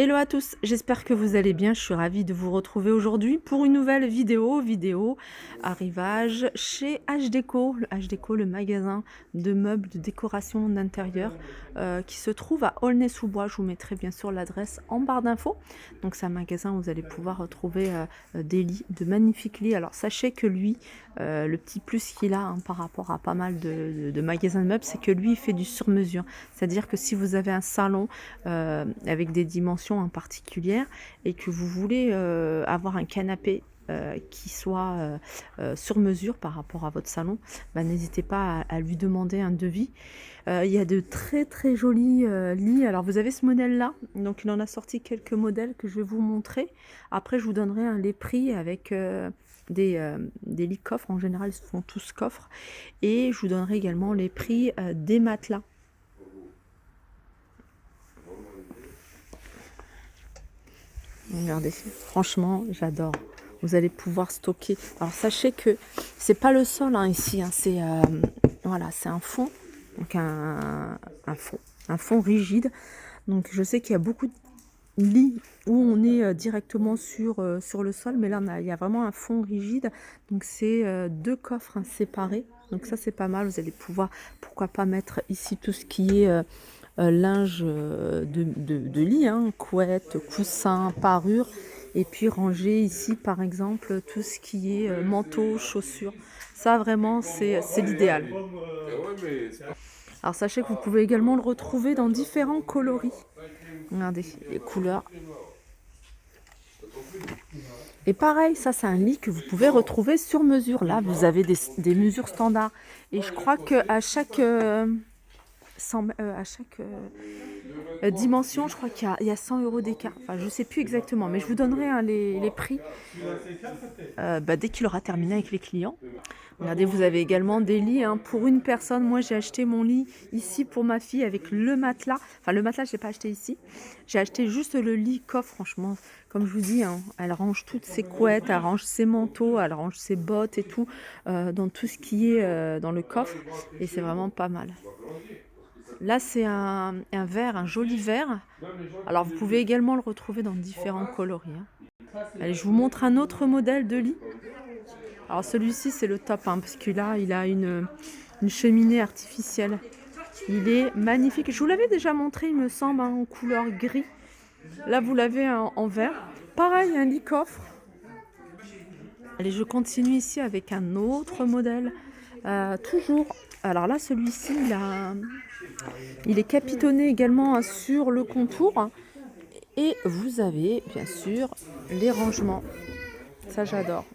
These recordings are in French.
Hello à tous, j'espère que vous allez bien. Je suis ravie de vous retrouver aujourd'hui pour une nouvelle vidéo arrivage chez H-Déco. Le H-Déco, le magasin de meubles de décoration d'intérieur qui se trouve à Aulnay-sous-Bois. Je vous mettrai bien sûr l'adresse en barre d'infos. Donc c'est un magasin où vous allez pouvoir retrouver des lits, de magnifiques lits. Alors sachez que lui, le petit plus qu'il a par rapport à pas mal de magasins de meubles, c'est que lui il fait du sur-mesure. C'est-à-dire que si vous avez un salon avec des dimensions particulières et que vous voulez avoir un canapé qui soit sur mesure par rapport à votre salon, n'hésitez pas à lui demander un devis. Il y a de très très jolis lits. Alors vous avez ce modèle là, donc il en a sorti quelques modèles que je vais vous montrer. Après je vous donnerai les prix avec des lits coffres. En général ils se font tous coffres, et je vous donnerai également les prix des matelas. Regardez, franchement, j'adore. Vous allez pouvoir stocker. Alors sachez que c'est pas le sol ici, c'est voilà, c'est un fond, donc un fond rigide. Donc je sais qu'il y a beaucoup de lits où on est directement sur le sol, mais là il y a vraiment un fond rigide. Donc c'est deux coffres séparés. Donc ça c'est pas mal. Vous allez pouvoir, pourquoi pas, mettre ici tout ce qui est linge de lit, couette, coussin, parure, et puis ranger ici par exemple tout ce qui est manteau, chaussures. Ça vraiment c'est l'idéal. Alors sachez que vous pouvez également le retrouver dans différents coloris. Regardez les couleurs. Et pareil, ça c'est un lit que vous pouvez retrouver sur mesure. Là vous avez des mesures standards, et je crois que à chaque dimension, je crois qu'il y a 100 € d'écart. Enfin, je ne sais plus exactement, mais je vous donnerai les prix dès qu'il aura terminé avec les clients. Regardez, vous avez également des lits pour une personne. Moi, j'ai acheté mon lit ici pour ma fille avec le matelas. Enfin, le matelas, je ne l'ai pas acheté ici. J'ai acheté juste le lit coffre. Franchement, comme je vous dis, elle range toutes ses couettes, elle range ses manteaux, elle range ses bottes et tout, dans tout ce qui est dans le coffre. Et c'est vraiment pas mal. Là, c'est un vert, un joli vert. Alors, vous pouvez également le retrouver dans différents coloris. Allez, je vous montre un autre modèle de lit. Alors, celui-ci, c'est le top, parce que là, il a une cheminée artificielle. Il est magnifique. Je vous l'avais déjà montré, il me semble, en couleur gris. Là, vous l'avez en vert. Pareil, un lit coffre. Allez, je continue ici avec un autre modèle. Toujours. Alors là, celui-ci, il est capitonné également sur le contour. Et vous avez, bien sûr, les rangements. Ça, j'adore.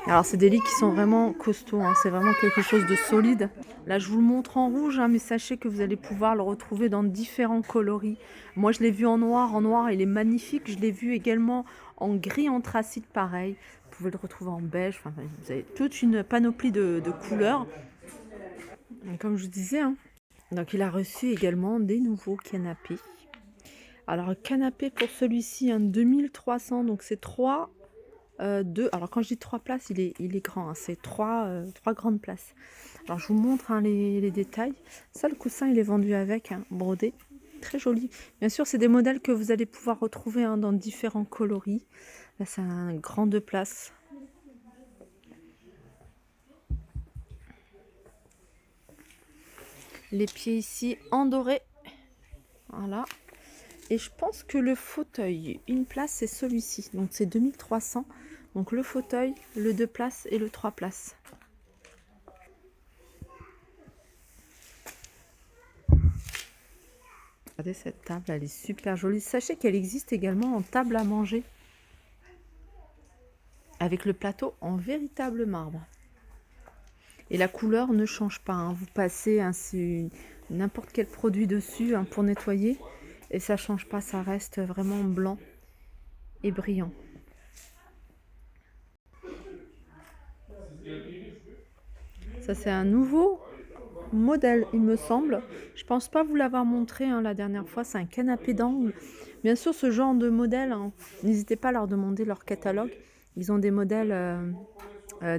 Alors, c'est des lits qui sont vraiment costauds. C'est vraiment quelque chose de solide. Là, je vous le montre en rouge, mais sachez que vous allez pouvoir le retrouver dans différents coloris. Moi, je l'ai vu en noir. En noir, il est magnifique. Je l'ai vu également en gris anthracite, pareil. Vous pouvez le retrouver en beige. Enfin, vous avez toute une panoplie de couleurs. Et comme je vous disais, donc il a reçu également des nouveaux canapés. Alors, canapé pour celui-ci, 2300. Donc, c'est 3, 2. Alors, quand je dis 3 places, il est grand. C'est 3 grandes places. Alors, je vous montre les détails. Ça, le coussin, il est vendu avec, brodé. Très joli. Bien sûr, c'est des modèles que vous allez pouvoir retrouver dans différents coloris. Là, c'est un grand 2 places. Les pieds ici en doré. Voilà. Et je pense que le fauteuil, une place, c'est celui-ci. Donc, c'est 2300. Donc, le fauteuil, le 2 places et le 3 places. Regardez cette table, elle est super jolie. Sachez qu'elle existe également en table à manger, avec le plateau en véritable marbre. Et la couleur ne change pas. Vous passez n'importe quel produit dessus pour nettoyer, et ça ne change pas, ça reste vraiment blanc et brillant. Ça, c'est un nouveau modèle, il me semble. Je pense pas vous l'avoir montré la dernière fois. C'est un canapé d'angle. Bien sûr, ce genre de modèle, n'hésitez pas à leur demander leur catalogue. Ils ont des modèles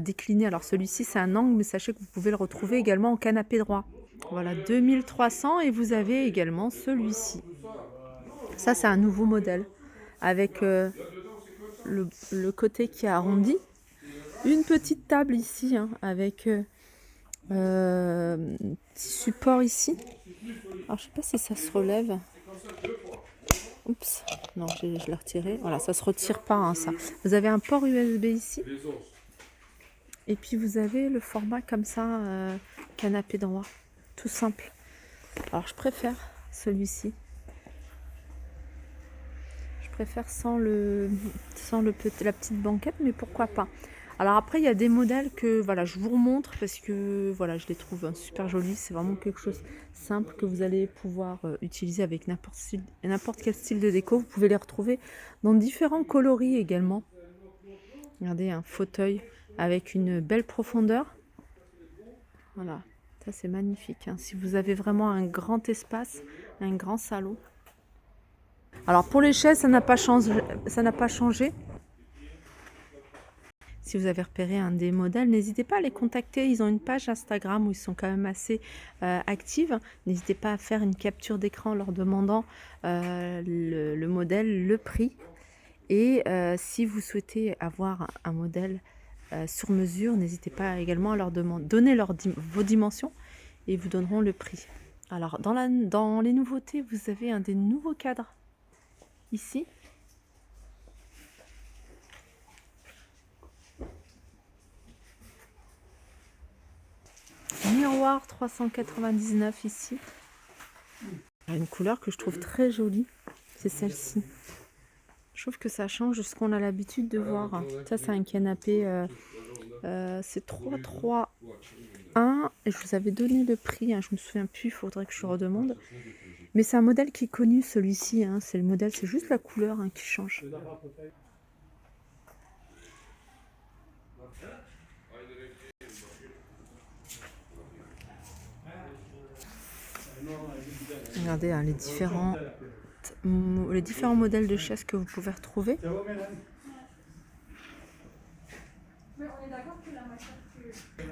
déclinés. Alors celui-ci, c'est un angle, mais sachez que vous pouvez le retrouver également en canapé droit. Voilà, 2300 et vous avez également celui-ci. Ça, c'est un nouveau modèle avec le côté qui est arrondi. Une petite table ici hein, avec petit support ici. Alors, je sais pas si ça se relève. Oups, non, je l'ai retiré. Voilà, ça se retire pas, hein, ça. Vous avez un port USB ici. Et puis, vous avez le format comme ça, canapé droit. Tout simple. Alors, je préfère celui-ci. Je préfère sans la petite banquette, mais pourquoi pas. Alors après, il y a des modèles que voilà, je vous remontre parce que voilà, je les trouve super jolis. C'est vraiment quelque chose simple que vous allez pouvoir utiliser avec n'importe quel style de déco. Vous pouvez les retrouver dans différents coloris également. Regardez, un fauteuil avec une belle profondeur. Voilà, ça c'est magnifique. Hein. Si vous avez vraiment un grand espace, un grand salon. Alors pour les chaises, ça n'a pas changé. Si vous avez repéré un des modèles, n'hésitez pas à les contacter. Ils ont une page Instagram où ils sont quand même assez actifs. N'hésitez pas à faire une capture d'écran en leur demandant le modèle, le prix. Et si vous souhaitez avoir un modèle sur mesure, n'hésitez pas également à leur donner vos dimensions et ils vous donneront le prix. Alors dans les nouveautés, vous avez un des nouveaux cadres ici. Miroir 399 ici. Une couleur que je trouve très jolie, c'est celle-ci. Je trouve que ça change de ce qu'on a l'habitude de voir. Ça, c'est un canapé, c'est 331 et je vous avais donné le prix, hein, je me souviens plus, il faudrait que je redemande. Mais c'est un modèle qui est connu, celui-ci, hein, c'est le modèle, c'est juste la couleur hein, qui change. Regardez hein, les différents modèles de chaises que vous pouvez retrouver.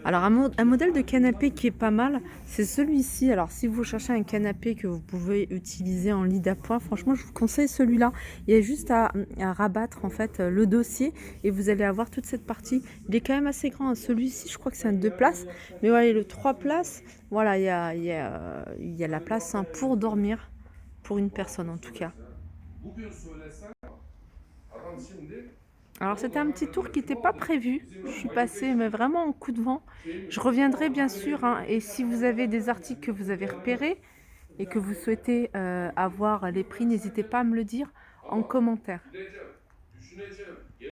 Alors un modèle de canapé qui est pas mal, c'est celui-ci. Alors si vous cherchez un canapé que vous pouvez utiliser en lit d'appoint, franchement je vous conseille celui-là. Il y a juste à rabattre en fait le dossier et vous allez avoir toute cette partie. Il est quand même assez grand. Celui-ci je crois que c'est un 2 places, mais voilà le 3 places. Voilà il y a la place hein, pour dormir pour une personne en tout cas. Alors c'était un petit tour qui n'était pas prévu, je suis passée mais vraiment en coup de vent. Je reviendrai bien sûr hein, et si vous avez des articles que vous avez repérés et que vous souhaitez avoir les prix, n'hésitez pas à me le dire en commentaire.